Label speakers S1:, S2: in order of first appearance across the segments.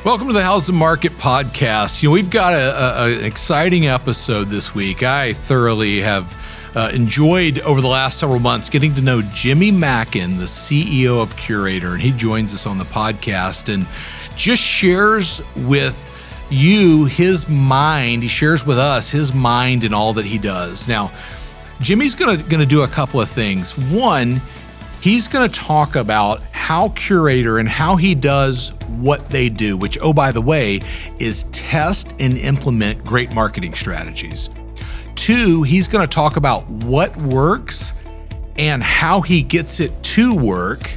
S1: Welcome to the How's the Market podcast. We've got an exciting episode this week. I thoroughly have enjoyed over the last several months getting to know Jimmy Mackin, the CEO of Curaytor, and he joins us on the podcast and just shares with you his mind. He shares with us his mind in all that he does. Now, Jimmy's going to do a couple of things. One, he's going to talk about how Curaytor and how he does what they do, which, oh, by the way, is test and implement great marketing strategies. Two, he's going to talk about what works and how he gets it to work.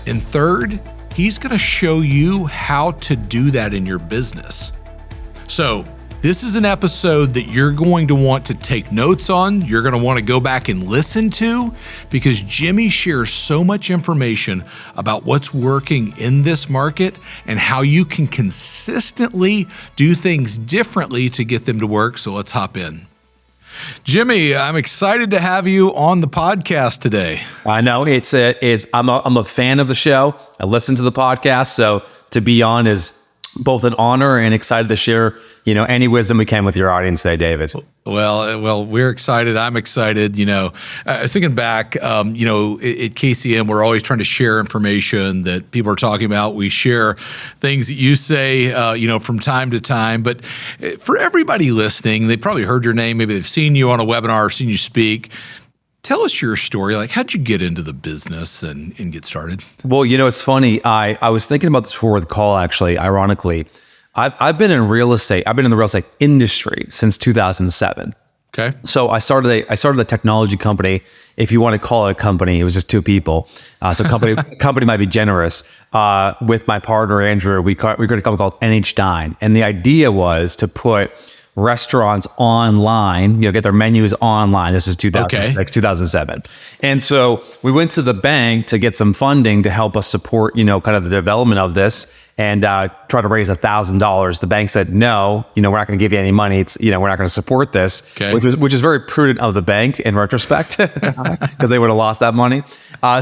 S1: And third, he's going to show you how to do that in your business. So this is an episode that you're going to want to take notes on. You're going to want to go back and listen to, because Jimmy shares so much information about what's working in this market and how you can consistently do things differently to get them to work. So let's hop in. Jimmy, I'm excited to have you on the podcast today.
S2: I know I'm a fan of the show. I listen to the podcast, so to be on is both an honor and excited to share, any wisdom we can with your audience today, David.
S1: Well, we're excited. I'm excited. I was thinking back, at KCM, we're always trying to share information that people are talking about. We share things that you say, from time to time. But for everybody listening, they probably heard your name. Maybe they've seen you on a webinar or seen you speak. Tell us your story. Like, how'd you get into the business and get started?
S2: Well, it's funny. I was thinking about this before the call, actually, ironically. I've been in real estate. I've been in the real estate industry since 2007.
S1: Okay.
S2: So I started a technology company. If you want to call it a company, it was just two people. So company might be generous. With my partner, Andrew, we created a company called NH Dine. And the idea was to put restaurants online, get their menus online. This is 2006, 2007. And so we went to the bank to get some funding to help us support, kind of the development of this, and try to raise $1,000. The bank said, no, we're not going to give you any money. It's, we're not going to support this, which is very prudent of the bank in retrospect, because they would have lost that money.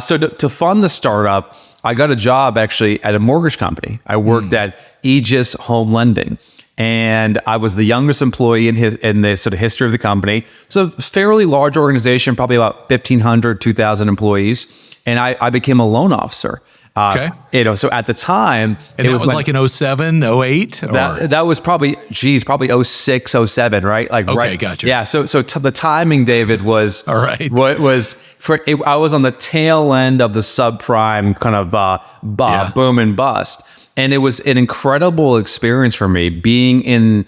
S2: So to fund the startup, I got a job actually at a mortgage company. I worked at Aegis Home Lending. And I was the youngest employee in the sort of history of the company. So fairly large organization, probably about 1,500, 2,000 employees. And I became a loan officer. So at the time,
S1: and it was like in 07, 08?
S2: That was probably 06, 07, right? Right.
S1: Gotcha.
S2: Yeah. So the timing, David, was
S1: all right.
S2: I was on the tail end of the subprime kind of boom and bust. And it was an incredible experience for me getting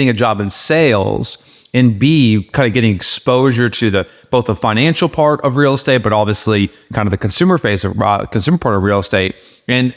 S2: a job in sales, and B, kind of getting exposure to both the financial part of real estate, but obviously kind of the consumer part of real estate. And,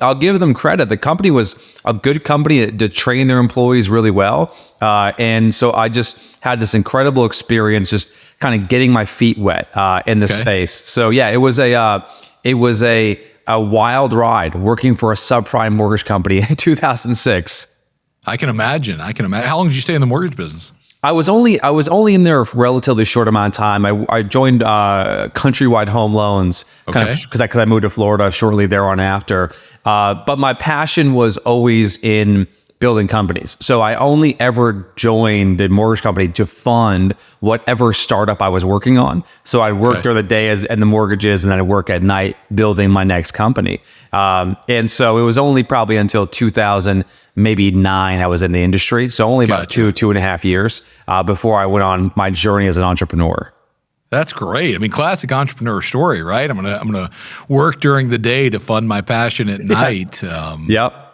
S2: I'll give them credit. The company was a good company to train their employees really well. And so I just had this incredible experience, just kind of getting my feet wet in the space. So yeah, it was a wild ride working for a subprime mortgage company in 2006.
S1: I can imagine. How long did you stay in the mortgage business?
S2: I was only in there a relatively short amount of time. I joined Countrywide Home Loans because I moved to Florida shortly thereon after. But my passion was always in building companies. So I only ever joined the mortgage company to fund whatever startup I was working on. So I'd work during the day and the mortgages, and then I'd work at night building my next company. And so it was only probably until 2000, maybe 9, I was in the industry. So only about 2.5 years before I went on my journey as an entrepreneur.
S1: That's great. I mean, classic entrepreneur story, right? I'm gonna work during the day to fund my passion at night.
S2: Yep.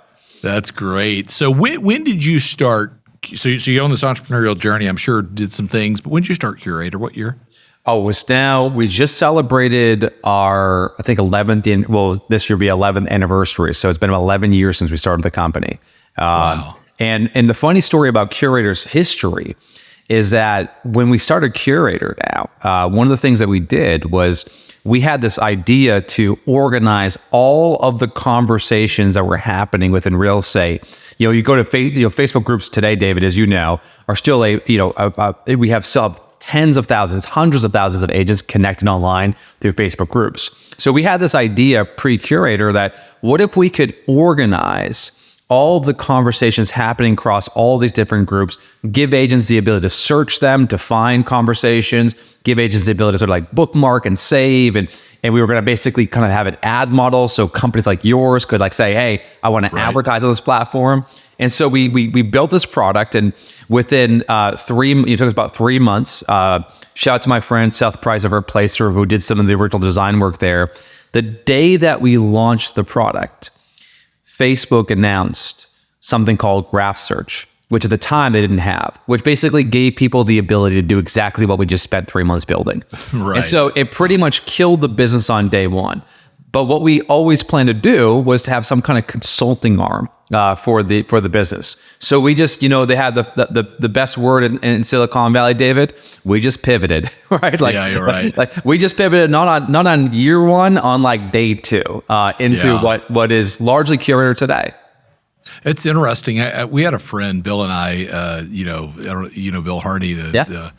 S1: That's great. So when did you start? So you're on this entrepreneurial journey, I'm sure did some things, but when did you start Curaytor? What year?
S2: We just celebrated our, I think, 11th, this year will be 11th anniversary. So it's been about 11 years since we started the company.
S1: Wow.
S2: And the funny story about Curaytor's history is that when we started Curaytor one of the things that we did was we had this idea to organize all of the conversations that were happening within real estate. You go to Facebook groups today, David, as you know, are still we have tens of thousands, hundreds of thousands of agents connected online through Facebook groups. So we had this idea pre-Curaytor that what if we could organize all of the conversations happening across all these different groups, give agents the ability to search them, to find conversations, give agents the ability to sort of like bookmark and save. And we were going to basically kind of have an ad model. So companies like yours could like say, hey, I want to advertise on this platform. And so we built this product, and within it took us about 3 months. Shout out to my friend Seth Price of our Placer, who did some of the original design work there. The day that we launched the product, Facebook announced something called Graph Search, which at the time they didn't have, which basically gave people the ability to do exactly what we just spent 3 months building. Right. And so it pretty much killed the business on day one. But what we always planned to do was to have some kind of consulting arm for the business. So we just, they had the best word in Silicon Valley, David. We just pivoted, right? Like, yeah, you're right. Like we just pivoted not on year one, on like day two into what is largely Curaytor today.
S1: It's interesting. We had a friend, Bill and I. Bill Harney, the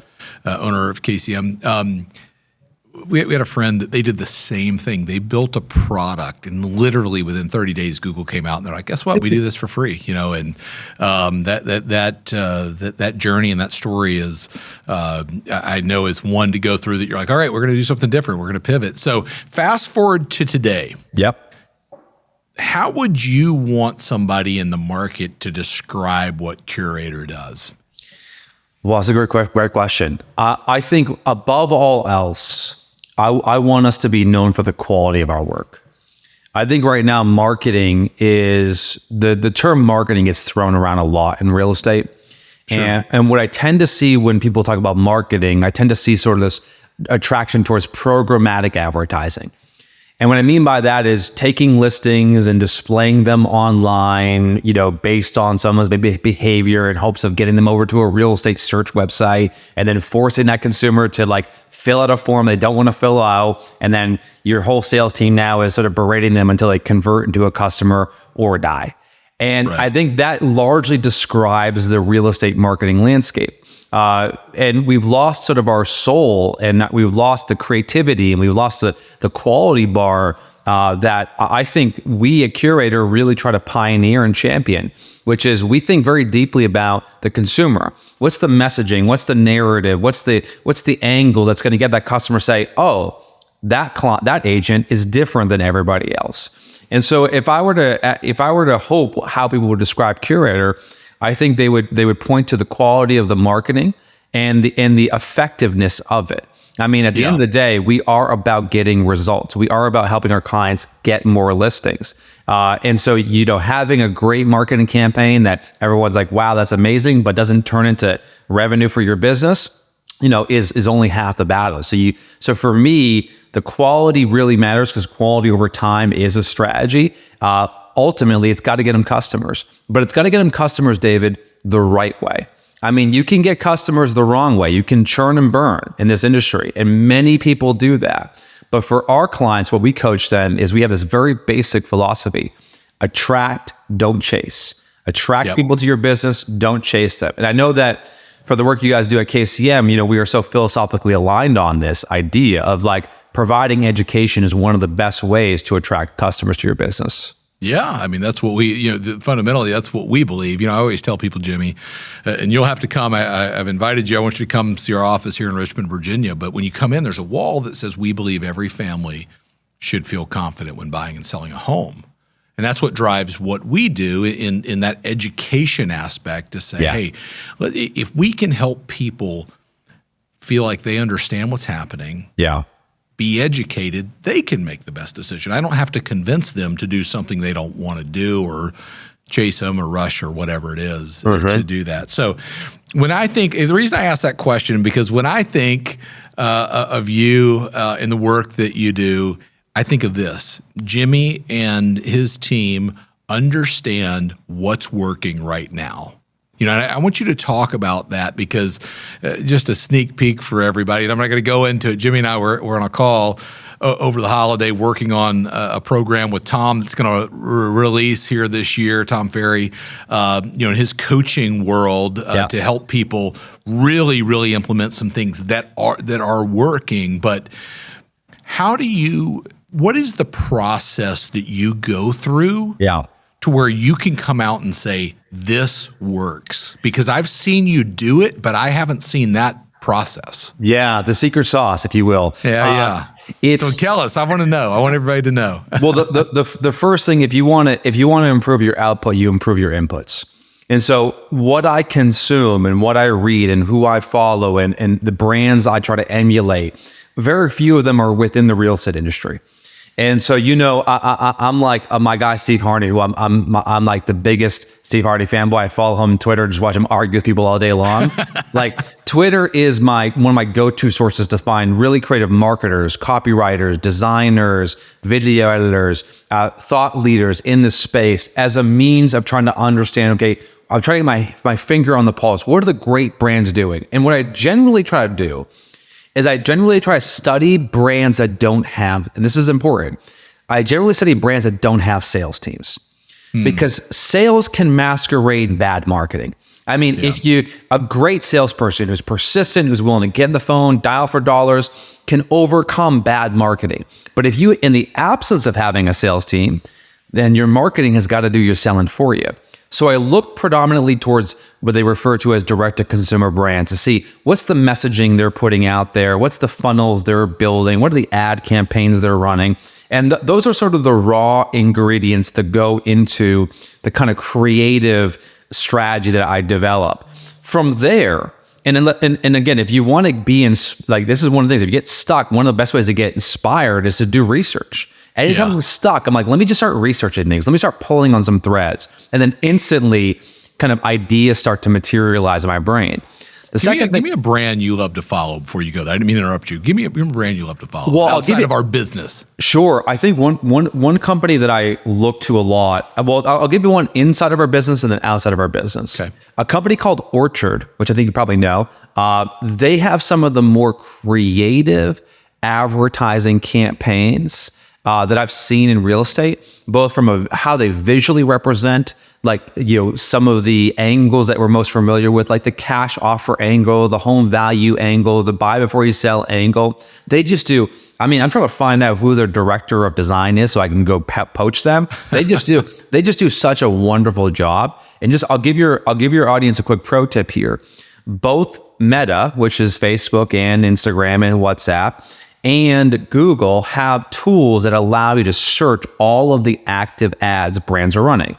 S1: owner of KCM. We had a friend that they did the same thing. They built a product, and literally within 30 days, Google came out and they're like, "Guess what? We do this for free." And that journey and that story is, I know, is one to go through. That you're like, "All right, we're going to do something different. We're going to pivot." So fast forward to today.
S2: Yep.
S1: How would you want somebody in the market to describe what Curaytor does?
S2: Well, that's a great question. I think above all else, I want us to be known for the quality of our work. I think right now marketing is, the term marketing is thrown around a lot in real estate. Sure. And what I tend to see when people talk about marketing, I tend to see sort of this attraction towards programmatic advertising. And what I mean by that is taking listings and displaying them online, based on someone's behavior in hopes of getting them over to a real estate search website, and then forcing that consumer to like fill out a form they don't want to fill out. And then your whole sales team now is sort of berating them until they convert into a customer or die. And I think that largely describes the real estate marketing landscape. And we've lost sort of our soul, and we've lost the creativity, and we've lost the quality bar that I think we at Curaytor really try to pioneer and champion, which is we think very deeply about the consumer. What's the messaging? What's the narrative? What's the angle that's going to get that customer say, oh, that agent is different than everybody else. And so if I were to hope how people would describe Curaytor, I think they would point to the quality of the marketing and the effectiveness of it. I mean, at the end of the day, we are about getting results. We are about helping our clients get more listings. And so, having a great marketing campaign that everyone's like, wow, that's amazing, but doesn't turn into revenue for your business, is only half the battle. So for me, the quality really matters, because quality over time is a strategy. Ultimately, it's got to get them customers, but it's got to get them customers, David, the right way. I mean, you can get customers the wrong way. You can churn and burn in this industry, and many people do that. But for our clients, what we coach them is we have this very basic philosophy: attract, don't chase. Attract people to your business, don't chase them. And I know that for the work you guys do at KCM, we are so philosophically aligned on this idea of like providing education is one of the best ways to attract customers to your business.
S1: Yeah, I mean, that's what we, fundamentally, that's what we believe. I always tell people, Jimmy, and you'll have to come. I've invited you. I want you to come see our office here in Richmond, Virginia. But when you come in, there's a wall that says we believe every family should feel confident when buying and selling a home. And that's what drives what we do in that education aspect, to say, hey, if we can help people feel like they understand what's happening, be educated, they can make the best decision. I don't have to convince them to do something they don't want to do, or chase them or rush or whatever it is to do that. So when I think, the reason I ask that question, because when I think of you and the work that you do, I think of this: Jimmy and his team understand what's working right now. And I want you to talk about that, because just a sneak peek for everybody, and I'm not going to go into it. Jimmy and I were on a call over the holiday working on a program with Tom that's going to release here this year, Tom Ferry, in his coaching world to help people really, really implement some things that are working. But what is the process that you go through to where you can come out and say, this works? Because I've seen you do it, but I haven't seen that process.
S2: Yeah, the secret sauce, if you will.
S1: So tell us. I want to know. I want everybody to know.
S2: Well, the first thing, if you want to improve your output, you improve your inputs. And so what I consume and what I read and who I follow and the brands I try to emulate, very few of them are within the real estate industry. And so, I'm like my guy, Steve Harney, who I'm like the biggest Steve Harney fanboy. I follow him on Twitter, just watch him argue with people all day long. Like Twitter is one of my go-to sources to find really creative marketers, copywriters, designers, video editors, thought leaders in this space as a means of trying to understand, okay, I'm trying to get my finger on the pulse. What are the great brands doing? And what I generally try to do is I generally try to study brands that don't have, and this is important, I generally study brands that don't have sales teams because sales can masquerade bad marketing. I mean, if a great salesperson who's persistent, who's willing to get on the phone, dial for dollars, can overcome bad marketing. But if you, in the absence of having a sales team, then your marketing has got to do your selling for you. So I look predominantly towards what they refer to as direct-to-consumer brands to see what's the messaging they're putting out there, what's the funnels they're building, what are the ad campaigns they're running. And those are sort of the raw ingredients that go into the kind of creative strategy that I develop. From there, and again, if you want to be in, like, this is one of the things, if you get stuck, one of the best ways to get inspired is to do research. Anytime I'm stuck, I'm like, let me just start researching things. Let me start pulling on some threads. And then instantly kind of ideas start to materialize in my brain. Give me a brand you love to follow before you go there. I didn't mean to interrupt you. Give me a brand you love to follow outside of our business. Sure. I think one company that I look to a lot, well, I'll give you one inside of our business and then outside of our business.
S1: Okay.
S2: A company called Orchard, which I think you probably know, they have some of the more creative advertising campaigns that I've seen in real estate, both from how they visually represent, like, some of the angles that we're most familiar with, like the cash offer angle, the home value angle, the buy before you sell angle. They just do. I mean, I'm trying to find out who their director of design is so I can go poach them. They just do. They just do such a wonderful job. And I'll give your audience a quick pro tip here. Both Meta, which is Facebook and Instagram and WhatsApp, and Google have tools that allow you to search all of the active ads brands are running.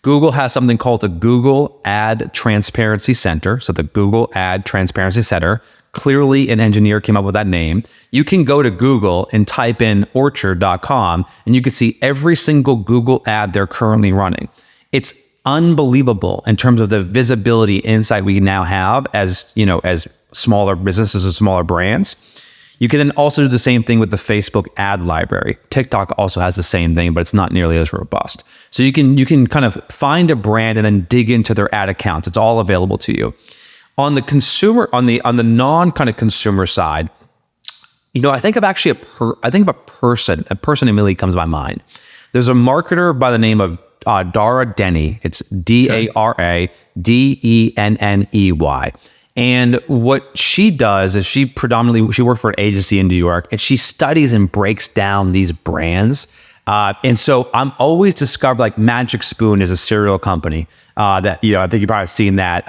S2: Google has something called the Google Ad Transparency Center. So the Google Ad Transparency Center, clearly an engineer came up with that name. You can go to Google and type in orchard.com and you can see every single Google ad they're currently running. It's unbelievable in terms of the visibility insight we now have as smaller businesses and smaller brands. You can then also do the same thing with the Facebook ad library. TikTok also has the same thing, but it's not nearly as robust. So you can kind of find a brand and then dig into their ad accounts. It's all available to you. On the consumer, on the non kind of consumer side, I think of actually a person immediately comes to my mind. There's a marketer by the name of Dara Denny. It's Dara Denney. And what she does is she worked for an agency in New York, and she studies and breaks down these brands. And so I'm always discovered, like, Magic Spoon is a cereal company that, I think you've probably seen that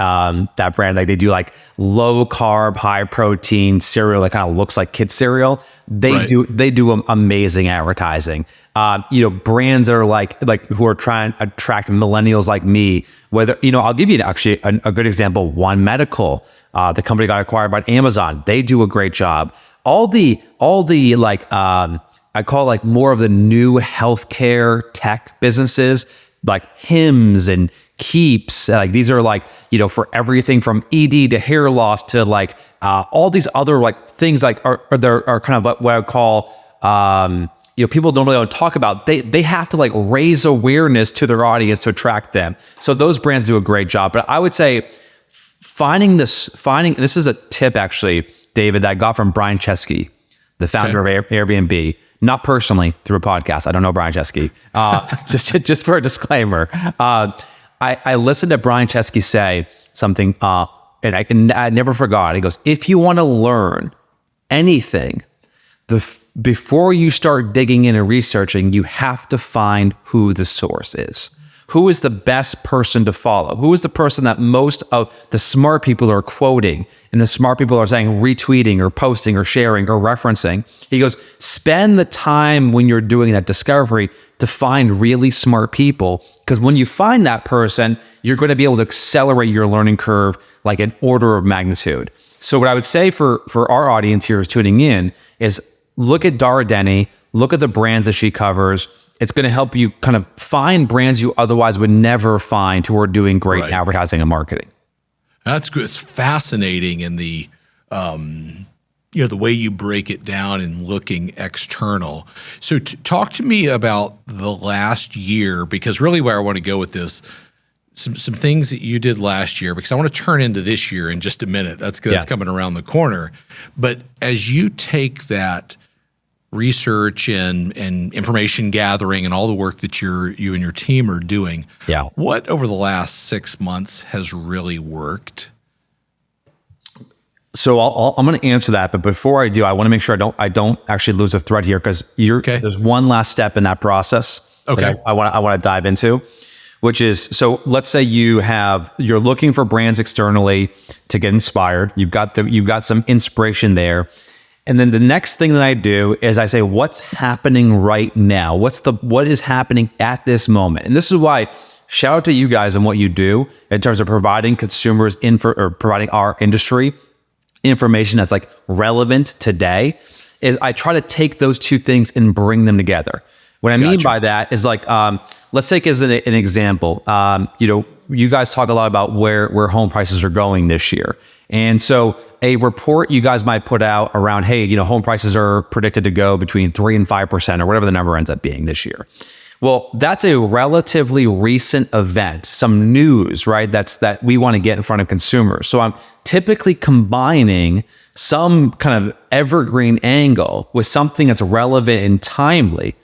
S2: brand. Like, they do like low carb, high protein cereal that kind of looks like kid cereal. They do amazing advertising. Brands that are like who are trying to attract millennials like me. Whether, I'll give you actually a good example. One Medical, the company got acquired by Amazon. They do a great job. All the like, I call like more of the new healthcare tech businesses, like Hims and Keeps. Like, these are like, for everything from ED to hair loss to like all these other like things like are kind of what I call people normally don't talk about. They have to like raise awareness to their audience to attract them. So those brands do a great job. But I would say this is a tip actually, David, that I got from Brian Chesky, the founder of Airbnb. not personally through a podcast. I don't know Brian Chesky. Just for a disclaimer. I listened to Brian Chesky say something, and I never forgot. He goes, if you want to learn anything, before you start digging in and researching, you have to find who the source is. Who is the best person to follow? Who is the person that most of the smart people are quoting and the smart people are saying retweeting or posting or sharing or referencing? He goes, spend the time when you're doing that discovery to find really smart people, because when you find that person, you're going to be able to accelerate your learning curve like an order of magnitude. So what I would say for our audience here is tuning in is look at Dara Denny, look at the brands that she covers. It's going to help you kind of find brands you otherwise would never find who are doing great advertising and marketing.
S1: That's good. It's fascinating in the, the way you break it down and looking external. So talk to me about the last year, because really where I want to go with this, some things that you did last year, because I want to turn into this year in just a minute. That's coming around the corner. But as you take that research and information gathering and all the work that you and your team are doing, what over the last 6 months has really worked?
S2: So I'm going to answer that, but before I do, I want to make sure I don't actually lose a thread here, because there's one last step in that process that I want to dive into, which is, so let's say you're looking for brands externally to get inspired. You've got some inspiration there. And then the next thing that I do is I say, what's happening right now? What is happening at this moment? And this is why, shout out to you guys and what you do in terms of providing consumers or providing our industry information that's like relevant today, is I try to take those two things and bring them together. What I mean by that is like, let's take as an example, you guys talk a lot about where home prices are going this year. And so a report you guys might put out around, hey, home prices are predicted to go between 3 and 5% or whatever the number ends up being this year. Well, that's a relatively recent event, some news, right? That we want to get in front of consumers. So I'm typically combining some kind of evergreen angle with something that's relevant and timely,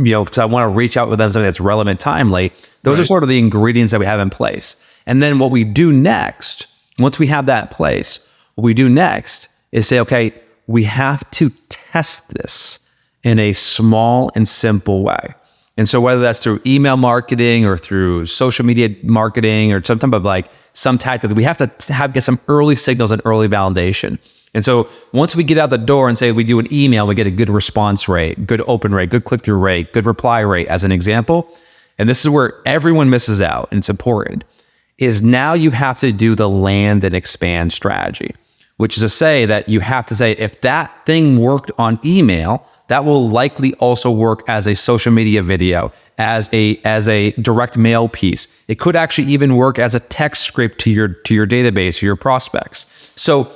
S2: because I want to reach out with them, something that's relevant, timely. Those are sort of the ingredients that we have in place. And then what we do next, once we have that in place, what we do next is say, okay, we have to test this in a small and simple way. And so whether that's through email marketing or through social media marketing or some type of some tactic, we have to get some early signals and early validation. And so once we get out the door and say we do an email, we get a good response rate, good open rate, good click-through rate, good reply rate as an example. And this is where everyone misses out, and it's important, is now you have to do the land and expand strategy, which is to say that you have to say, if that thing worked on email, that will likely also work as a social media video, as a direct mail piece. It could actually even work as a text script to your database or your prospects. So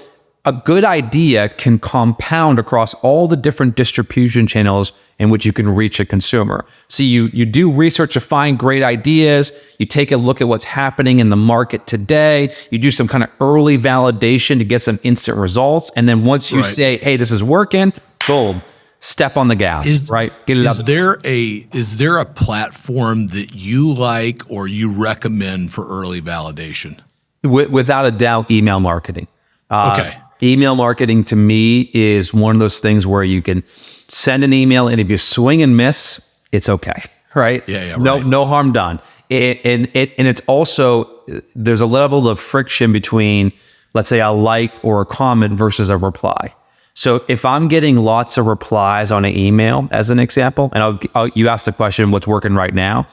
S2: a good idea can compound across all the different distribution channels in which you can reach a consumer. So you do research to find great ideas, you take a look at what's happening in the market today, you do some kind of early validation to get some instant results, and then once you say, hey, this is working, boom, step on the gas, right? Get it out.
S1: Is there a platform that you like or you recommend for early validation?
S2: Without a doubt, email marketing. Email marketing to me is one of those things where you can send an email, and if you swing and miss, it's okay, right? No harm done. And it's also, there's a level of friction between, let's say, a like or a comment versus a reply. So if I'm getting lots of replies on an email, as an example, and you asked the question, what's working right now?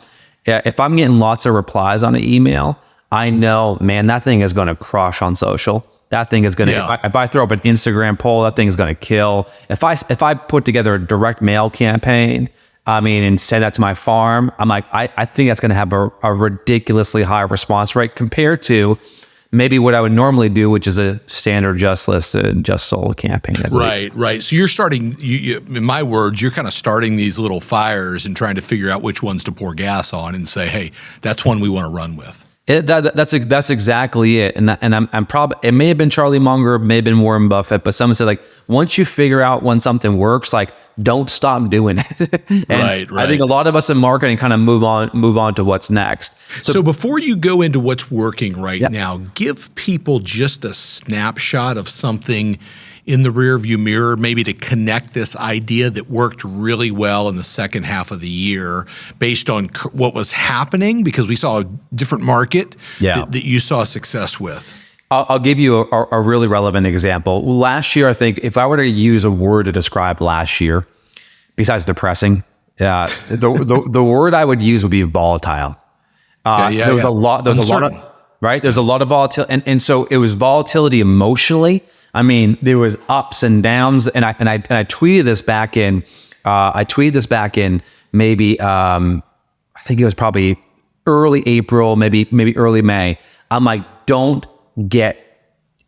S2: If I'm getting lots of replies on an email, I know, man, that thing is going to crush on social. That thing is going to, if I throw up an Instagram poll, that thing is going to kill. If I put together a direct mail campaign, and send that to my farm, I'm like, I think that's going to have a ridiculously high response rate compared to maybe what I would normally do, which is a standard just listed, just sold campaign.
S1: Right. So you're starting, in my words, you're kind of starting these little fires and trying to figure out which ones to pour gas on and say, hey, that's one we want to run with.
S2: That's exactly it. And I'm probably, it may have been Charlie Munger, may have been Warren Buffett, but someone said like, once you figure out when something works, like don't stop doing it. And
S1: right.
S2: I think a lot of us in marketing kind of move on to what's next.
S1: So before you go into what's working right now, give people just a snapshot of something in the rearview mirror, maybe to connect this idea that worked really well in the second half of the year based on what was happening, because we saw a different market that you saw success with.
S2: I'll give you a really relevant example. Last year, I think if I were to use a word to describe last year, besides depressing, the word I would use would be volatile. There was a lot of volatility. And so it was volatility emotionally. I mean, there was ups and downs, and I tweeted this back in. Maybe I think it was probably early April, maybe early May. I'm like, don't get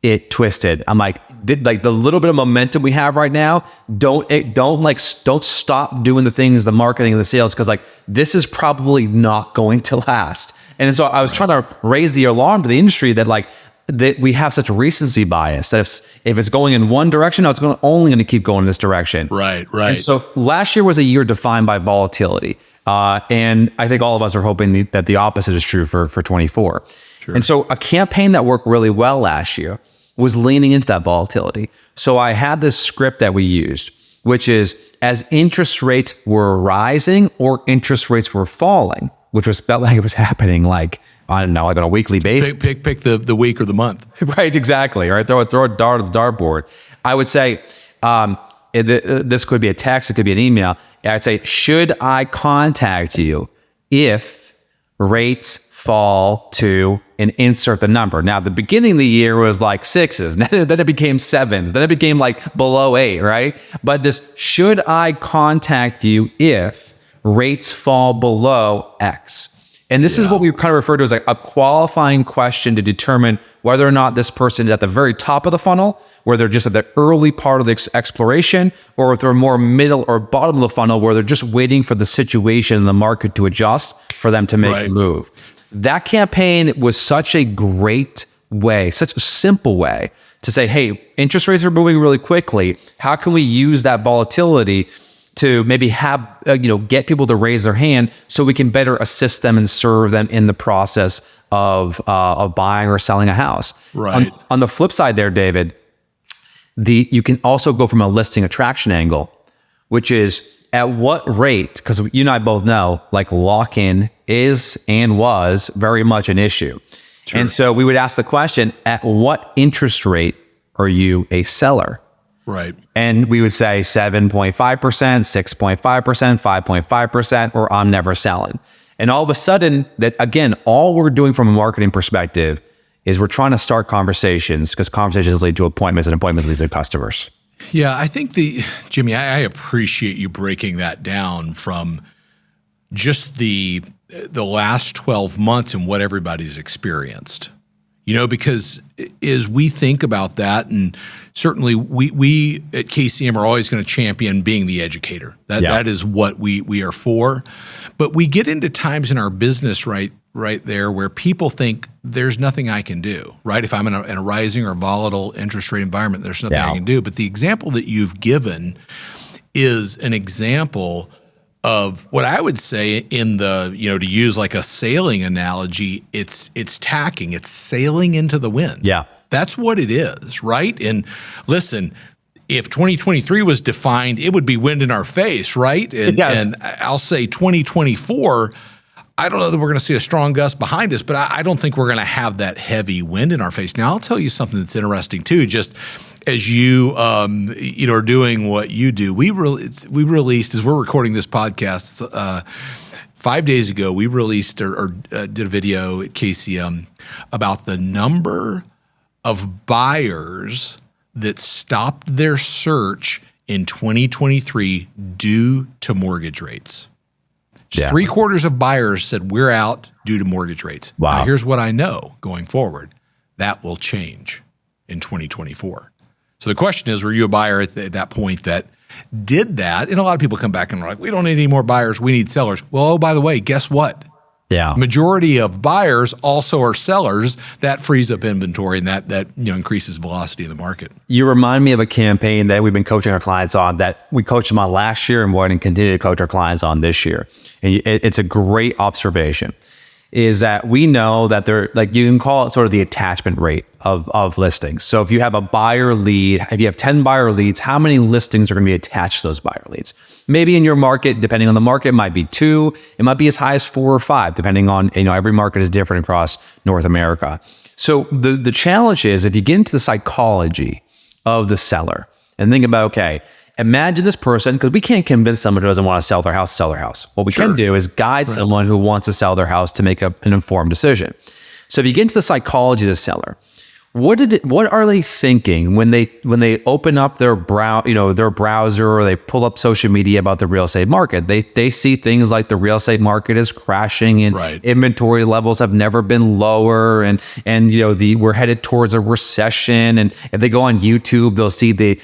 S2: it twisted. I'm like the little bit of momentum we have right now. Don't stop doing the things, the marketing and the sales, because like this is probably not going to last. And so I was trying to raise the alarm to the industry that we have such a recency bias that if it's going in one direction, no, it's only going to keep going in this direction.
S1: Right.
S2: And so last year was a year defined by volatility. And I think all of us are hoping that the opposite is true for 24. Sure. And so a campaign that worked really well last year was leaning into that volatility. So I had this script that we used, which is as interest rates were rising or interest rates were falling, which felt like it was happening like on a weekly basis.
S1: Pick the week or the month.
S2: Right, exactly. Right, throw a dart at the dartboard. I would say this could be a text, it could be an email. I'd say, should I contact you if rates fall to, and insert the number. Now, the beginning of the year was like 6s, then it became 7s, then it became like below 8, right? But this, should I contact you if rates fall below X? And this is what we kind of refer to as like a qualifying question to determine whether or not this person is at the very top of the funnel, where they're just at the early part of the exploration, or if they're more middle or bottom of the funnel, where they're just waiting for the situation in the market to adjust for them to make a move. That campaign was such a great way, such a simple way to say, hey, interest rates are moving really quickly. How can we use that volatility to maybe have, get people to raise their hand so we can better assist them and serve them in the process of buying or selling a house.
S1: Right.
S2: On the flip side there, David, you can also go from a listing attraction angle, which is at what rate, because you and I both know, like lock-in is and was very much an issue. Sure. And so we would ask the question, at what interest rate are you a seller?
S1: Right.
S2: And we would say 7.5%, 6.5%, 5.5%, or I'm never selling. And all of a sudden, that again, all we're doing from a marketing perspective is we're trying to start conversations, because conversations lead to appointments and appointments lead to customers.
S1: Yeah, I think Jimmy, I appreciate you breaking that down from just the last 12 months and what everybody's experienced. Because as we think about that, and certainly we at KCM are always going to champion being the educator. That is what we are for. But we get into times in our business right there where people think there's nothing I can do, right? If I'm in a rising or volatile interest rate environment, there's nothing I can do. But the example that you've given is an example of what I would say in the, to use like a sailing analogy, it's tacking, it's sailing into the wind.
S2: Yeah.
S1: That's what it is, right? And listen, if 2023 was defined, it would be wind in our face, right? And I'll say 2024, I don't know that we're going to see a strong gust behind us, but I don't think we're going to have that heavy wind in our face. Now, I'll tell you something that's interesting too, just as you are doing what you do. We released, as we're recording this podcast, 5 days ago, we released or did a video at KCM about the number of buyers that stopped their search in 2023 due to mortgage rates. Yeah. 3/4 of buyers said we're out due to mortgage rates.
S2: Wow.
S1: Now, here's what I know going forward. That will change in 2024. So the question is, were you a buyer at that point that did that? And a lot of people come back and are like, we don't need any more buyers. We need sellers. Well, oh, by the way, guess what?
S2: Yeah.
S1: Majority of buyers also are sellers. That frees up inventory, and that increases velocity in the market.
S2: You remind me of a campaign that we've been coaching our clients on, that we coached them on last year and we're going to continue to coach our clients on this year. And it's a great observation, is that we know that they're, like, you can call it sort of the attachment rate of listings. So if you have a buyer lead, if you have 10 buyer leads, how many listings are going to be attached to those buyer leads? Maybe in your market, depending on the market, it might be 2, it might be as high as 4 or 5, depending on, every market is different across North America. So the challenge is, if you get into the psychology of the seller and think about, okay, imagine this person, because we can't convince someone who doesn't want to sell their house. What we can do is guide someone who wants to sell their house to make an informed decision. So if you get into the psychology of the seller, what are they thinking when they open up their browser, or they pull up social media about the real estate market? They see things like the real estate market is crashing, and inventory levels have never been lower, and we're headed towards a recession. And if they go on YouTube, they'll see the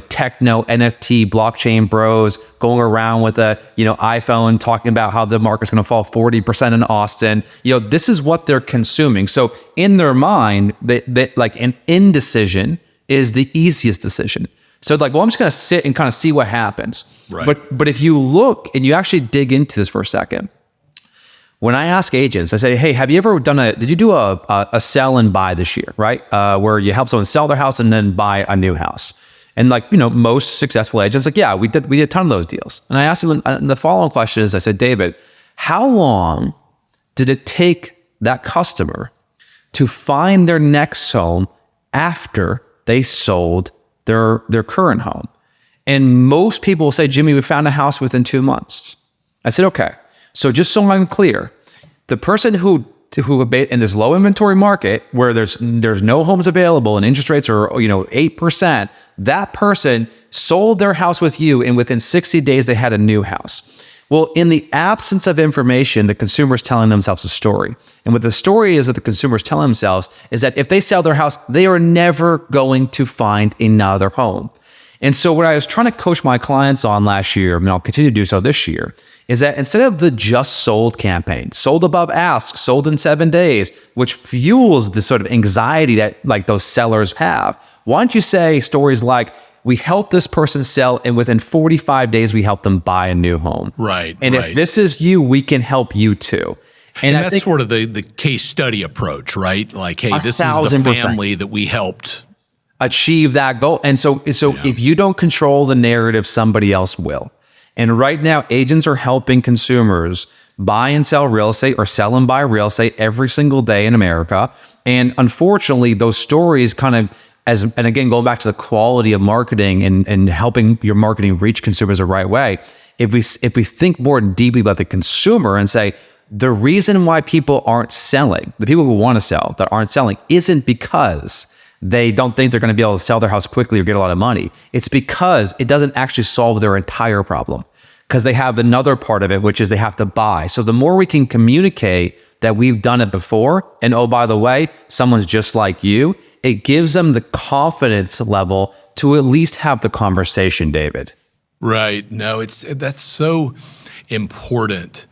S2: techno NFT blockchain bros going around with a iPhone talking about how the market's going to fall 40% in Austin. This is what they're consuming. So in their mind, they like, an indecision is the easiest decision. So like, well, I'm just going to sit and kind of see what happens.
S1: Right.
S2: But if you look and you actually dig into this for a second, when I ask agents, I say, hey, have you ever did you do a sell and buy this year, right? Where you help someone sell their house and then buy a new house. And most successful agents, like, yeah, we did a ton of those deals. And I asked them, and the following question is, I said, David, how long did it take that customer to find their next home after they sold their current home? And most people will say, Jimmy, we found a house within 2 months. I said, okay. So just so I'm clear, the person who in this low inventory market where there's no homes available and interest rates are 8%, that person sold their house with you, and within 60 days they had a new house. Well, in the absence of information, the consumer is telling themselves a story. And what the story is that the consumer is telling themselves is that if they sell their house, they are never going to find another home. And so what I was trying to coach my clients on last year, and I'll continue to do so this year, is that instead of the just sold campaign, sold above ask, sold in 7 days, which fuels the sort of anxiety that like those sellers have, why don't you say stories like, we helped this person sell, and within 45 days, we helped them buy a new home.
S1: Right.
S2: And if this is you, we can help you too.
S1: And that's sort of the case study approach, right? Like, hey, this is the family that we helped
S2: achieve that goal. And so if you don't control the narrative, somebody else will. And right now, agents are helping consumers buy and sell real estate, or sell and buy real estate every single day in America. And unfortunately, those stories kind of, and again, going back to the quality of marketing and helping your marketing reach consumers the right way, if we think more deeply about the consumer and say, the reason why people aren't selling, the people who want to sell that aren't selling, isn't because they don't think they're going to be able to sell their house quickly or get a lot of money. It's because it doesn't actually solve their entire problem, because they have another part of it, which is they have to buy. So the more we can communicate that we've done it before, and oh, by the way, someone's just like you, it gives them the confidence level to at least have the conversation, David.
S1: Right. No, that's so important.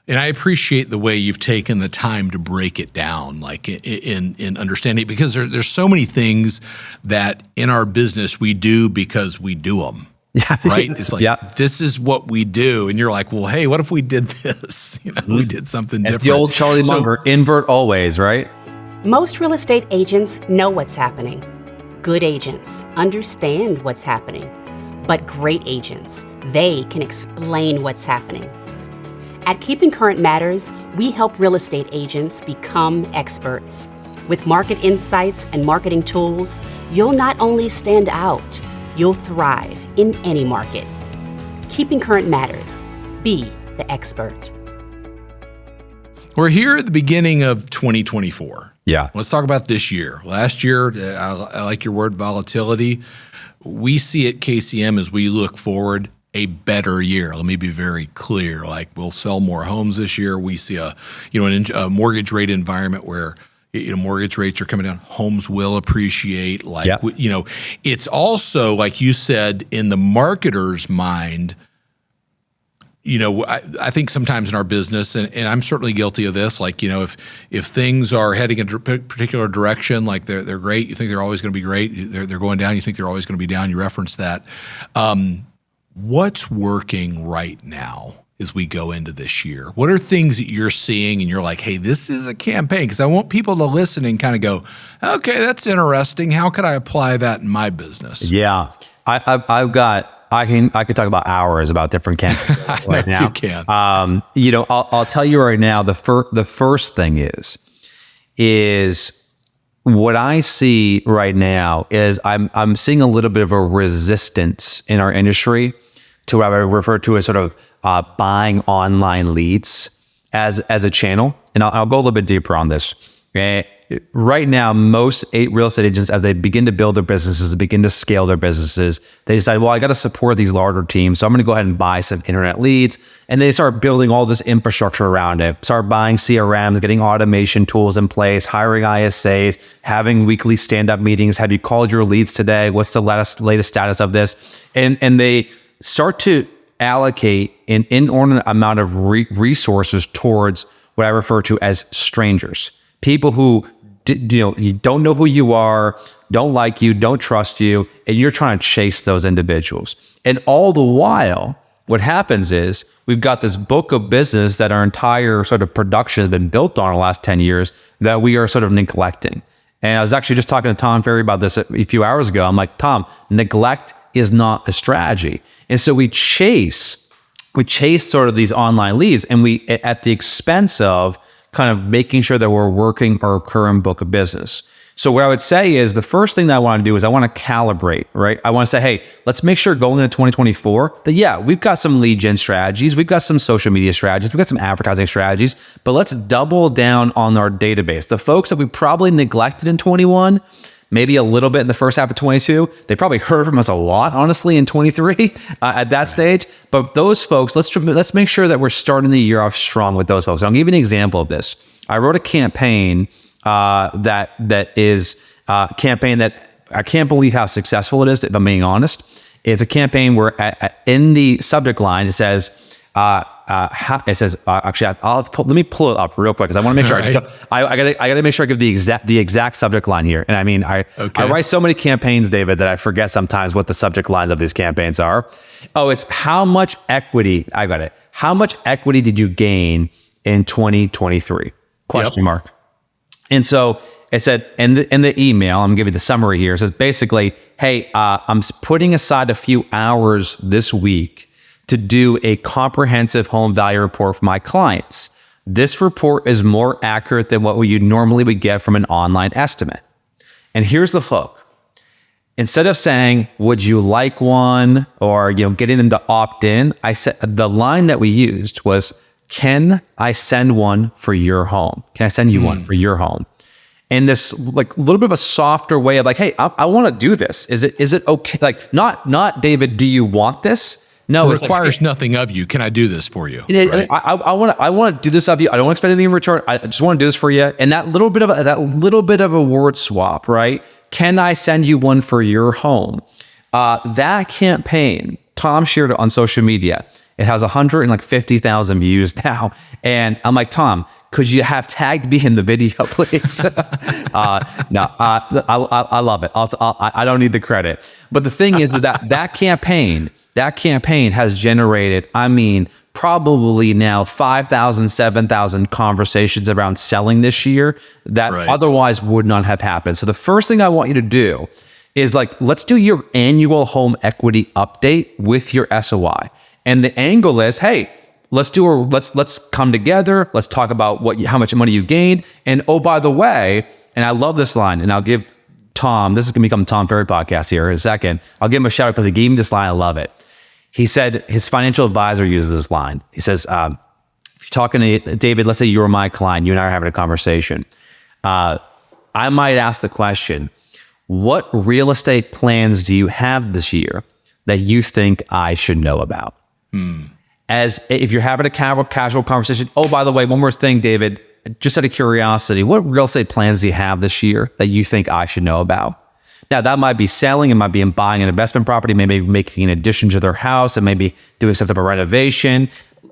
S1: And I appreciate the way you've taken the time to break it down, like in understanding, because there's so many things that in our business we do because we do them.
S2: Yeah,
S1: right. It's like, this is what we do. And you're like, well, hey, what if we did this? We did something different.
S2: It's the old Charlie Munger, invert always, right?
S3: Most real estate agents know what's happening. Good agents understand what's happening. But great agents, they can explain what's happening. At Keeping Current Matters, we help real estate agents become experts. With market insights and marketing tools, you'll not only stand out, you'll thrive in any market. Keeping Current Matters. Be the expert.
S1: We're here at the beginning of 2024.
S2: Yeah.
S1: Let's talk about this year. Last year, I like your word, volatility. We see at KCM, as we look forward, a better year. Let me be very clear. Like, we'll sell more homes this year. We see a mortgage rate environment where mortgage rates are coming down. Homes will appreciate. Like, it's also, like you said, in the marketer's mind, I think sometimes in our business, and I'm certainly guilty of this, like, if things are heading in a particular direction, like they're great, you think they're always going to be great. They're going down, you think they're always going to be down. You reference that. What's working right now as we go into this year? What are things that you're seeing and you're like, hey, this is a campaign? Because I want people to listen and kind of go, okay, that's interesting. How could I apply that in my business?
S2: Yeah, I could talk about hours about different campaigns right now.
S1: You can.
S2: I'll tell you right now. The first thing is what I see right now is I'm seeing a little bit of a resistance in our industry to what I refer to as sort of buying online leads as a channel. And I'll go a little bit deeper on this. Okay? Right now, most real estate agents, as they begin to build their businesses, begin to scale their businesses, they decide, well, I got to support these larger teams, so I'm going to go ahead and buy some internet leads. And they start building all this infrastructure around it, start buying CRMs, getting automation tools in place, hiring ISAs, having weekly stand-up meetings. Have you called your leads today? What's the latest status of this? And they start to allocate an inordinate amount of resources towards what I refer to as strangers. People who you don't know who you are, don't like you, don't trust you, and you're trying to chase those individuals. And all the while, what happens is we've got this book of business that our entire sort of production has been built on the last 10 years that we are sort of neglecting. And I was actually just talking to Tom Ferry about this a few hours ago. I'm like, Tom, neglect is not a strategy. And so we chase sort of these online leads, and we at the expense of kind of making sure that we're working our current book of business. So what I would say is the first thing that I want to do is I want to calibrate, right? I want to say, hey, let's make sure going into 2024 that, yeah, we've got some lead gen strategies, we've got some social media strategies, we've got some advertising strategies, but let's double down on our database. The folks that we probably neglected in 21, maybe a little bit in the first half of 22. They probably heard from us a lot, honestly, in 23 at that stage. But those folks, let's make sure that we're starting the year off strong with those folks. I'll give you an example of this. I wrote a campaign that is a campaign that I can't believe how successful it is, if I'm being honest. It's a campaign where in the subject line, it says, actually, let me pull it up real quick because I want to make sure. Right. I gotta make sure I give the exact subject line here. And I mean, I write so many campaigns, David, that I forget sometimes what the subject lines of these campaigns are. Oh, it's how much equity? I got it. How much equity did you gain in 2023? Question mark. And so it said in the email, I'm gonna give you the summary here. It says basically, hey, I'm putting aside a few hours this week to do a comprehensive home value report for my clients. This report is more accurate than what you normally would get from an online estimate. And here's the hook. Instead of saying, would you like one, or getting them to opt in, I said the line that we used was, can I send one for your home? Can I send you one for your home? And this like little bit of a softer way of like, hey, I want to do this. Is it okay? Like not David, do you want this? No,
S1: it requires nothing of you. Can I do this for you?
S2: Right? I want to do this of you. I don't want to expect anything in return. I just want to do this for you. And that little bit of a word swap, right? Can I send you one for your home? That campaign, Tom shared it on social media. It has 150,000 views now. And I'm like, Tom, could you have tagged me in the video, please? No, I love it. I don't need the credit. But the thing is that campaign has generated, probably now 5,000, 7,000 conversations around selling this year that otherwise would not have happened. So the first thing I want you to do is let's do your annual home equity update with your SOI. And the angle is, hey, let's come together. Let's talk about how much money you gained. And oh, by the way, and I love this line, and I'll give Tom, this is going to become Tom Ferry podcast here in a second. I'll give him a shout out because he gave me this line. I love it. He said his financial advisor uses this line. He says, if you're talking to David, let's say you were my client, you and I are having a conversation. I might ask the question, what real estate plans do you have this year that you think I should know about? As if you're having a casual conversation, oh, by the way, one more thing, David, just out of curiosity, what real estate plans do you have this year that you think I should know about? Now, that might be selling, it might be buying an investment property, maybe making an addition to their house, and maybe doing some type of renovation.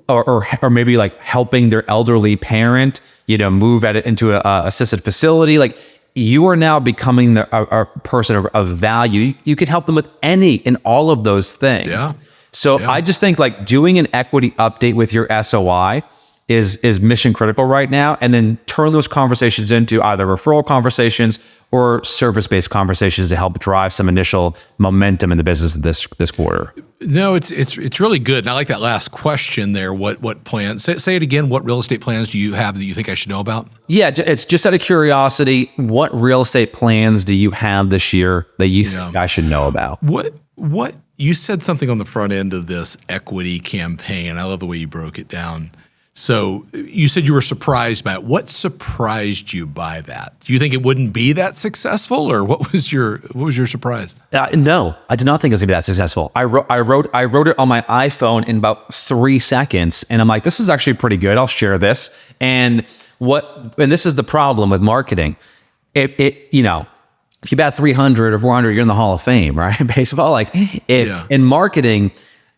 S2: or maybe like helping their elderly parent, move into a assisted facility. Like, you are now becoming a person of value. You can help them with any and all of those things.
S1: Yeah.
S2: So I just think like doing an equity update with your SOI is mission critical right now, and then turn those conversations into either referral conversations or service-based conversations to help drive some initial momentum in the business this quarter.
S1: No, it's really good. And I like that last question there. What plans? Say it again. What real estate plans do you have that you think I should know about?
S2: Yeah, it's just out of curiosity. What real estate plans do you have this year that you think I should know about?
S1: What you said something on the front end of this equity campaign. I love the way you broke it down. So you said you were surprised by it. What surprised you by that? Do you think it wouldn't be that successful, or what was your surprise?
S2: No, I did not think it was gonna be that successful. I wrote it on my iPhone in about 3 seconds, and I'm like, this is actually pretty good. I'll share this. And this is the problem with marketing. If you bat 300 or 400, you're in the Hall of Fame, right? Baseball, in marketing,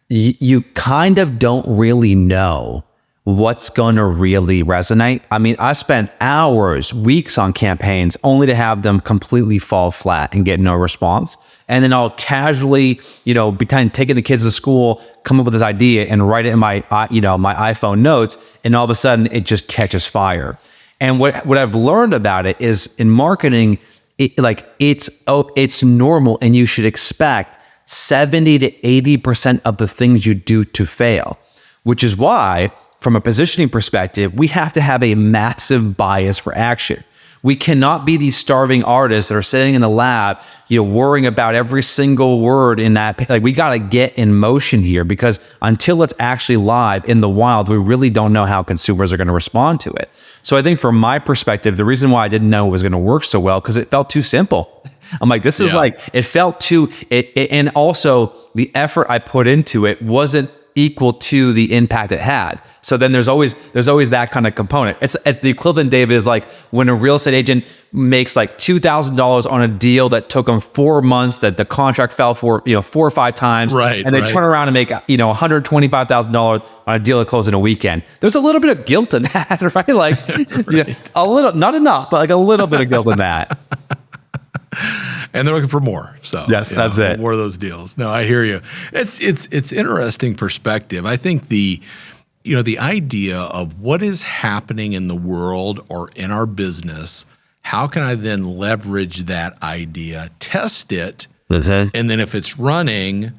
S2: you kind of don't really know what's going to really resonate. I mean, I spent hours, weeks on campaigns only to have them completely fall flat and get no response. And then I'll casually, be taking the kids to school, come up with this idea and write it in my, my iPhone notes. And all of a sudden it just catches fire. And what I've learned about it is in marketing, it's normal, and you should expect 70 to 80% of the things you do to fail, which is why, from a positioning perspective, we have to have a massive bias for action. We cannot be these starving artists that are sitting in the lab, worrying about every single word in that. Like, we got to get in motion here, because until it's actually live in the wild, we really don't know how consumers are going to respond to it. So I think from my perspective, the reason why I didn't know it was going to work so well, because it felt too simple. I'm like, this is it felt too, and also the effort I put into it wasn't equal to the impact it had. So then there's always that kind of component. It's the equivalent, David, is like when a real estate agent makes like $2,000 on a deal that took them 4 months, that the contract fell for 4 or 5 times,
S1: right?
S2: And they turn around and make $125,000 on a deal that closed in a weekend. There's a little bit of guilt in that, right? Like a little, not enough, but like a little bit of guilt in that.
S1: And they're looking for more. So
S2: yes, that's it.
S1: More of those deals. No, I hear you. It's interesting perspective. I think the idea of what is happening in the world or in our business, how can I then leverage that idea, test it, and then if it's running,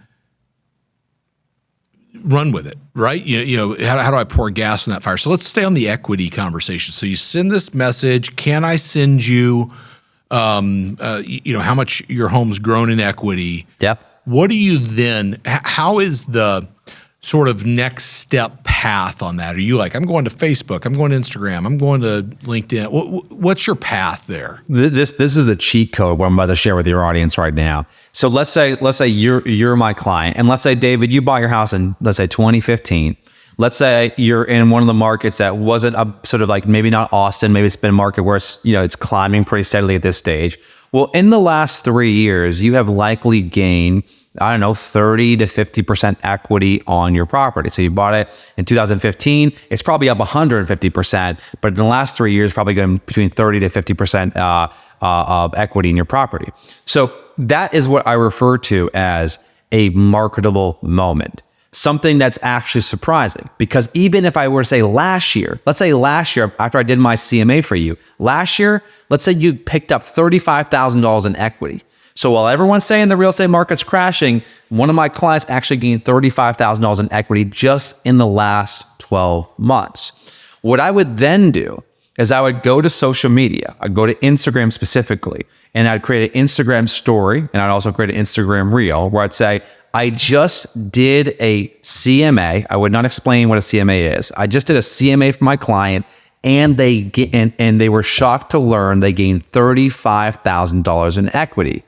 S1: run with it, right? How do I pour gas on that fire? So let's stay on the equity conversation. So you send this message. Can I send you how much your home's grown in equity?
S2: Yep.
S1: What do you then, how is the sort of next step path on that? Are you like, I'm going to Facebook, I'm going to Instagram, I'm going to LinkedIn? What's your path there?
S2: This is the cheat code what I'm about to share with your audience right now. So let's say you're my client, and let's say, David, you bought your house in, let's say, 2015. Let's say you're in one of the markets that wasn't a sort of like, maybe not Austin, maybe it's been a market where it's, it's climbing pretty steadily at this stage. Well, in the last 3 years, you have likely gained, 30 to 50% equity on your property. So you bought it in 2015, it's probably up 150%, but in the last 3 years, probably going between 30 to 50% of equity in your property. So that is what I refer to as a marketable moment. Something that's actually surprising, because even if I were to say let's say last year, after I did my CMA for you, last year, let's say you picked up $35,000 in equity. So while everyone's saying the real estate market's crashing, one of my clients actually gained $35,000 in equity just in the last 12 months. What I would then do is I would go to social media. I'd go to Instagram specifically, and I'd create an Instagram story, and I'd also create an Instagram reel where I'd say, I just did a CMA. I would not explain what a CMA is. I just did a CMA for my client, and they were shocked to learn they gained $35,000 in equity.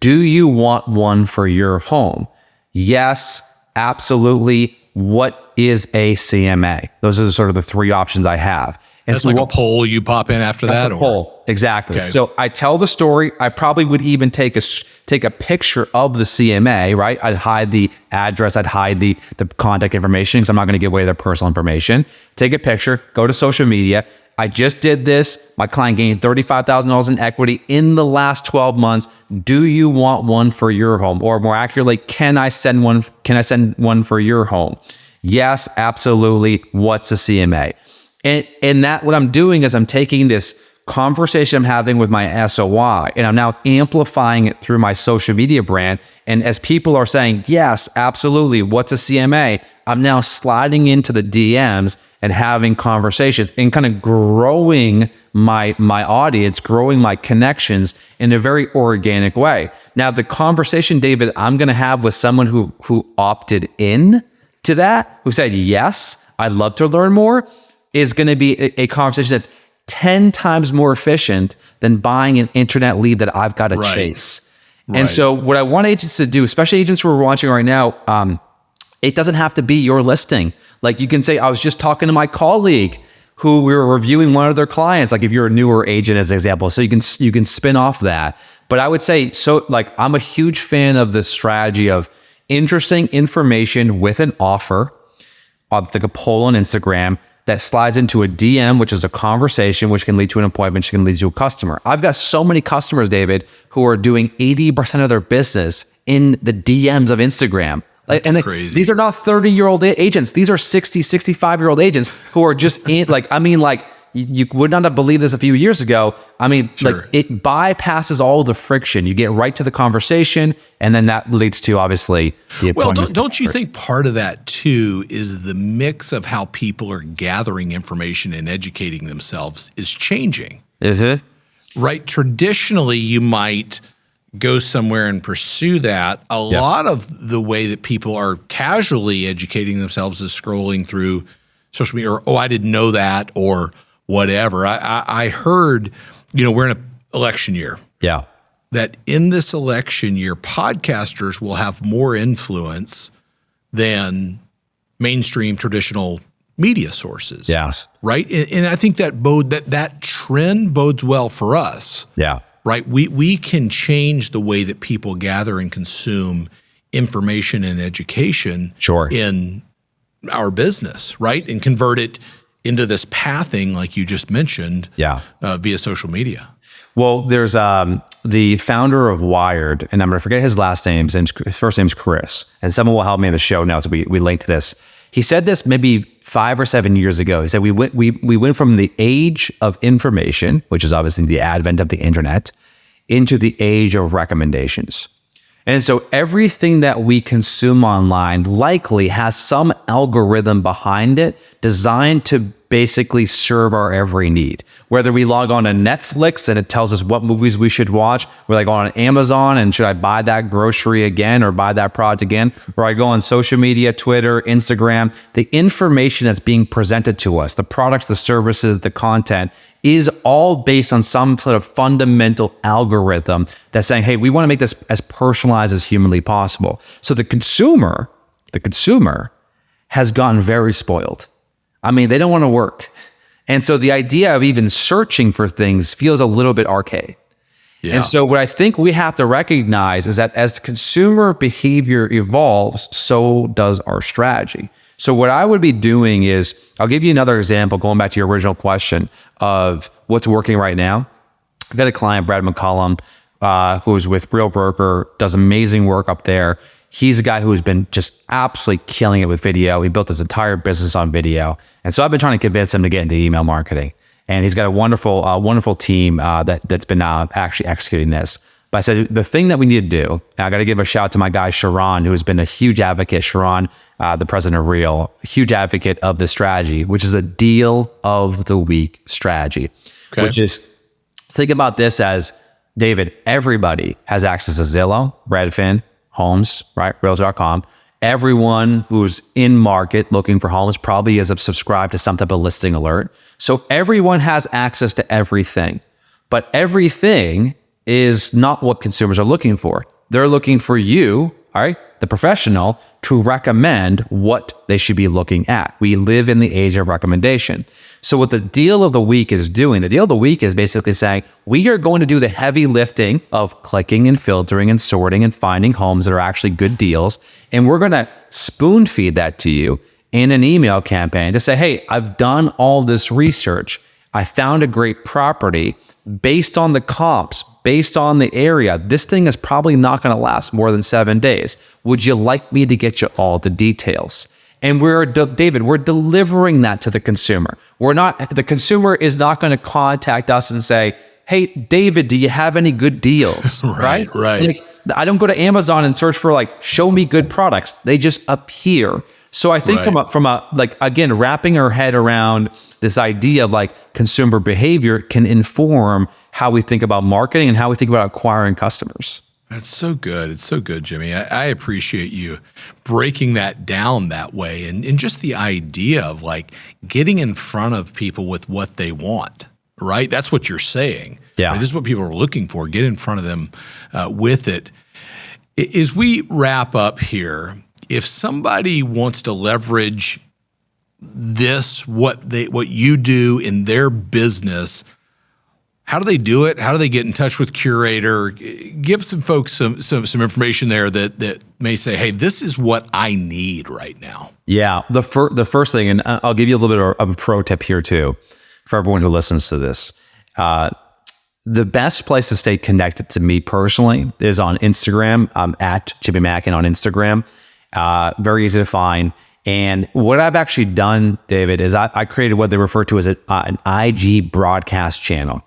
S2: Do you want one for your home? Yes, absolutely. What is a CMA? Those are sort of the 3 options I have. And
S1: that's like a poll you pop in after that?
S2: That's a poll, exactly.
S1: Okay.
S2: So I tell the story. I probably would even take a picture of the CMA, right? I'd hide the address. I'd hide the contact information because I'm not going to give away their personal information. Take a picture, go to social media. I just did this. My client gained $35,000 in equity in the last 12 months. Do you want one for your home? Or more accurately, can I send one? Can I send one for your home? Yes, absolutely. What's a CMA? And that what I'm doing is I'm taking this conversation I'm having with my SOI and I'm now amplifying it through my social media brand. And as people are saying, yes, absolutely, what's a CMA? I'm now sliding into the DMs and having conversations and kind of growing my audience, growing my connections in a very organic way. Now, the conversation, David, I'm going to have with someone who opted in to that, who said, yes, I'd love to learn more, is going to be a conversation that's 10 times more efficient than buying an internet lead that I've got to chase. And so what I want agents to do, especially agents who are watching right now, it doesn't have to be your listing. Like you can say, I was just talking to my colleague who we were reviewing one of their clients. Like if you're a newer agent as an example, so you can spin off that. But I would say, so like I'm a huge fan of the strategy of interesting information with an offer, like a poll on Instagram, that slides into a DM, which is a conversation, which can lead to an appointment, which can lead to a customer. I've got so many customers, David, who are doing 80% of their business in the DMs of Instagram.
S1: That's crazy.
S2: These are not 30-year-old agents. These are 60, 65-year-old agents who are just in, you would not have believed this a few years ago. Like it bypasses all the friction. You get right to the conversation, and then that leads to obviously the appointment.
S1: Well, don't you think part of that too is the mix of how people are gathering information and educating themselves is changing?
S2: Is it?
S1: Right. Traditionally, you might go somewhere and pursue that. A lot of the way that people are casually educating themselves is scrolling through social media, or, oh, I didn't know that, or whatever. I heard, we're in an election year.
S2: Yeah.
S1: That in this election year, podcasters will have more influence than mainstream traditional media sources.
S2: Yes.
S1: Right. And I think that trend bodes well for us.
S2: Yeah.
S1: Right. We can change the way that people gather and consume information and education in our business, right? And convert it into this pathing, like you just mentioned, via social media.
S2: Well, there's the founder of Wired, and I'm going to forget his last name. His first name's Chris, and someone will help me in the show now, so we link to this. He said this maybe 5 or 7 years ago. He said we went from the age of information, which is obviously the advent of the internet, into the age of recommendations. And so everything that we consume online likely has some algorithm behind it designed to basically serve our every need. Whether we log on to Netflix and it tells us what movies we should watch, or I go on Amazon and should I buy that grocery again or buy that product again, or I go on social media, Twitter, Instagram, the information that's being presented to us, the products, the services, the content, is all based on some sort of fundamental algorithm that's saying, hey, we want to make this as personalized as humanly possible. So the consumer has gotten very spoiled. They don't want to work. And so the idea of even searching for things feels a little bit archaic. Yeah. And so what I think we have to recognize is that as consumer behavior evolves, so does our strategy. So what I would be doing is, I'll give you another example, going back to your original question of what's working right now. I've got a client, Brad McCollum, who's with Real Broker, does amazing work up there. He's a guy who's been just absolutely killing it with video. He built his entire business on video. And so I've been trying to convince him to get into email marketing. And he's got a wonderful team that's been actually executing this. But I said, the thing that we need to do, and I got to give a shout out to my guy, Sharon, who has been a huge advocate, Sharon, the president of Real, huge advocate of the strategy, which is a deal of the week strategy, which is, think about this as, David, everybody has access to Zillow, Redfin, Homes, right? Realtor.com. Everyone who's in market looking for homes probably is subscribed to some type of listing alert. So everyone has access to everything, but everything is not what consumers are looking for. They're looking for you. all right, the professional, to recommend what they should be looking at. We live in the age of recommendation. So what the deal of the week is doing, the deal of the week is basically saying, we are going to do the heavy lifting of clicking and filtering and sorting and finding homes that are actually good deals. And we're going to spoon feed that to you in an email campaign to say, hey, I've done all this research. I found a great property based on the comps, based on the area. This thing is probably not going to last more than 7 days. Would you like me to get you all the details? And David, we're delivering that to the consumer. The consumer is not going to contact us and say, hey, David, do you have any good deals?
S1: Right.
S2: Like, I don't go to Amazon and search for show me good products. They just appear. So I think from a again, wrapping our head around this idea of consumer behavior can inform how we think about marketing and how we think about acquiring customers.
S1: That's so good. It's so good, Jimmy. I appreciate you breaking that down that way and just the idea of getting in front of people with what they want, right? That's what you're saying.
S2: Yeah.
S1: This is what people are looking for. Get in front of them with it. As we wrap up here, if somebody wants to leverage what you do in their business, how do they do it? How do they get in touch with Curaytor? Give some folks some information there that may say, hey, this is what I need right now.
S2: Yeah, the first thing, and I'll give you a little bit of a pro tip here too, for everyone who listens to this. The best place to stay connected to me personally is on Instagram. I'm at Jimmy Mackin on Instagram. Very easy to find. And what I've actually done, David, is I created what they refer to as an IG broadcast channel.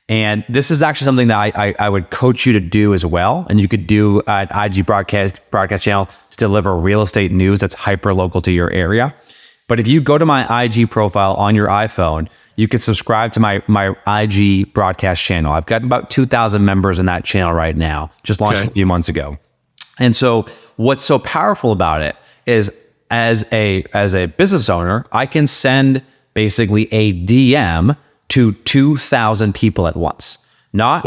S2: And this is actually something that I would coach you to do as well. And you could do an IG broadcast channel to deliver real estate news that's hyper local to your area. But if you go to my IG profile on your iPhone, you can subscribe to my IG broadcast channel. I've got about 2,000 members in that channel right now, just launched a few months ago. And so what's so powerful about it is as a business owner, I can send basically a DM to 2,000 people at once. Not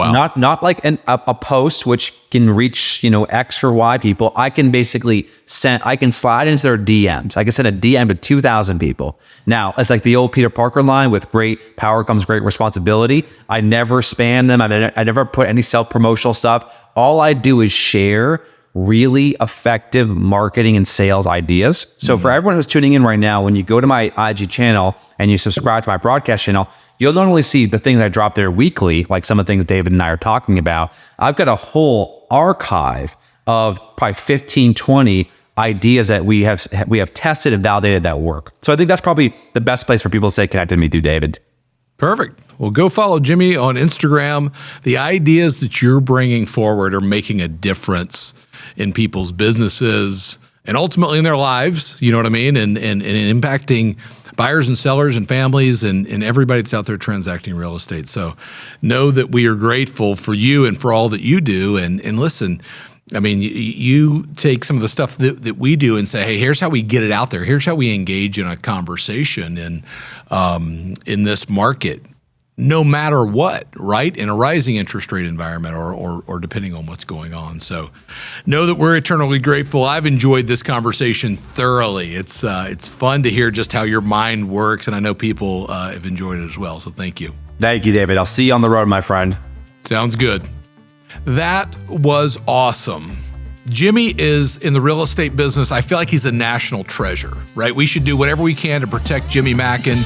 S2: like a post which can reach X or Y people. I can basically slide into their DMs. I can send a DM to 2,000 people. Now it's like the old Peter Parker line: with great power comes great responsibility. I never spam them. I never put any self-promotional stuff. All I do is share really effective marketing and sales ideas. So for everyone who's tuning in right now, when you go to my IG channel and you subscribe to my broadcast channel, you'll not only see the things I drop there weekly, like some of the things David and I are talking about. I've got a whole archive of probably 15, 20 ideas that we have tested and validated that work. So I think that's probably the best place for people to stay connected to me, David.
S1: Perfect. Well, go follow Jimmy on Instagram. The ideas that you're bringing forward are making a difference in people's businesses and ultimately in their lives, you know what I mean? And impacting buyers and sellers and families and everybody that's out there transacting real estate. So know that we are grateful for you and for all that you do. And listen, I mean, you take some of the stuff that we do and say, hey, here's how we get it out there. Here's how we engage in a conversation in this market, no matter what, right? In a rising interest rate environment or depending on what's going on. So know that we're eternally grateful. I've enjoyed this conversation thoroughly. It's fun to hear just how your mind works, and I know people have enjoyed it as well. So thank you.
S2: Thank you, David. I'll see you on the road, my friend.
S1: Sounds good. That was awesome. Jimmy is in the real estate business. I feel like he's a national treasure, right? We should do whatever we can to protect Jimmy Mackin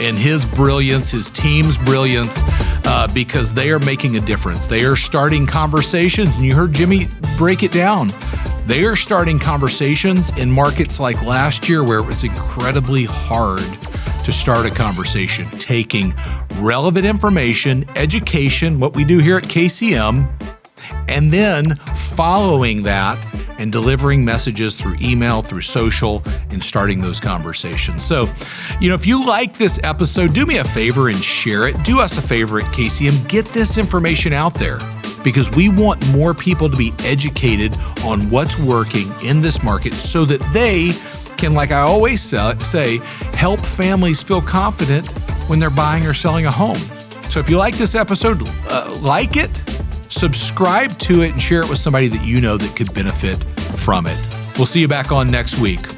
S1: and his brilliance, his team's brilliance, because they are making a difference. They are starting conversations, and you heard Jimmy break it down. They are starting conversations in markets like last year where it was incredibly hard to start a conversation, taking relevant information, education, what we do here at KCM, and then following that and delivering messages through email, through social, and starting those conversations. So, if you like this episode, do me a favor and share it. Do us a favor at KCM. Get this information out there, because we want more people to be educated on what's working in this market so that they can, like I always say, help families feel confident when they're buying or selling a home. So if you like this episode, like it, subscribe to it, and share it with somebody that you know that could benefit from it. We'll see you back on next week.